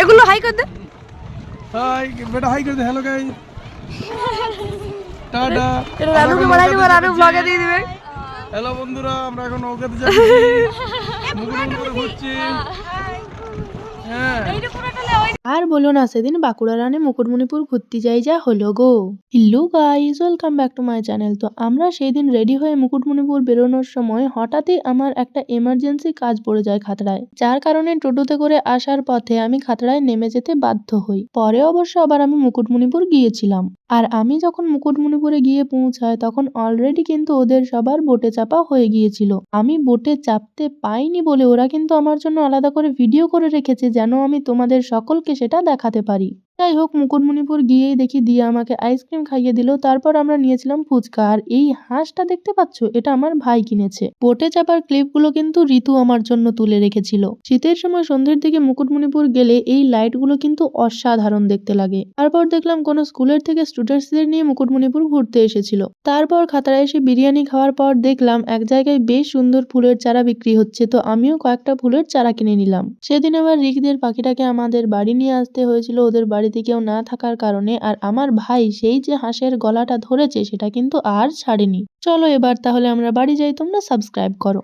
এগুলো হাই করে দে। হাই বেটা, হাই করে দে। Hello guys, tata. এটা রানুকে বানাই দিবে, রানু ব্লগে দিয়ে দিবে। হ্যালো বন্ধুরা, আমরা এখন নৌকাতে যাচ্ছি, মুকুটমণি করে ঘুরছি। হ্যাঁ, আর বলো না, সেদিন বাঁকুড়া রানে মুকুটমণিপুর ঘুরতে যাই যা হলো গো। Hello guys, welcome back to my channel. তো আমরা সেই দিন রেডি হয়ে মুকুটমণিপুর বেরোনোর সময় হঠাৎই আমার একটা এমার্জেন্সি কাজ পড়ে যায় খাতড়ায়, যার কারণে টোটোতে করে আসার পথে আমি খাতড়ায় নেমে যেতে বাধ্য হই। পরে অবশ্য আবার আমি মুকুটমণিপুর গিয়েছিলাম। আর আমি যখন মুকুটমণিপুরে গিয়ে পৌঁছাই তখন অলরেডি কিন্তু ওদের সবার বোটে চাপা হয়ে গিয়েছিল। আমি বোটে চাপতে পাইনি বলে ওরা কিন্তু আমার জন্য আলাদা করে ভিডিও করে রেখেছে, যেন আমি তোমাদের সকলকে সেটা দেখাতে পারি। যাই হোক, মুকুটমণিপুর গিয়েই দেখি দিয়া আমাকে আইসক্রিম খাইয়ে দিল। তারপর আমরা নিয়েছিলাম ফুচকা। আর এই হাঁসটা দেখতে পাচ্ছ, এটা আমার ভাই কিনেছে। বোটে চাপার ক্লিপগুলো কিন্তু ঋতু আমার জন্য তুলে রেখেছিল। শীতের সময় সন্ধ্যের দিকে মুকুটমণিপুর গেলে এই লাইটগুলো কিন্তু অসাধারণ দেখতে লাগে। তারপর দেখলাম কোনো স্কুলের থেকে স্টুডেন্টসদের নিয়ে মুকুটমণিপুর ঘুরতে এসেছিল। তারপর খাতড়ায় এসে বিরিয়ানি খাওয়ার পর দেখলাম এক জায়গায় বেশ সুন্দর ফুলের চারা বিক্রি হচ্ছে, তো আমিও কয়েকটা ফুলের চারা কিনে নিলাম। সেদিন আবার রিকদের পাখিটাকে আমাদের বাড়ি নিয়ে আসতে হয়েছিল ওদের বাড়িতে কেউ না থাকার কারণে। আর আমার ভাই সেই যে হাঁসের গলাটা ধরেছে সেটা কিন্তু আর ছাড়েনি। চলো এবার তাহলে আমরা বাড়ি যাই, তোমরা সাবস্ক্রাইব করো।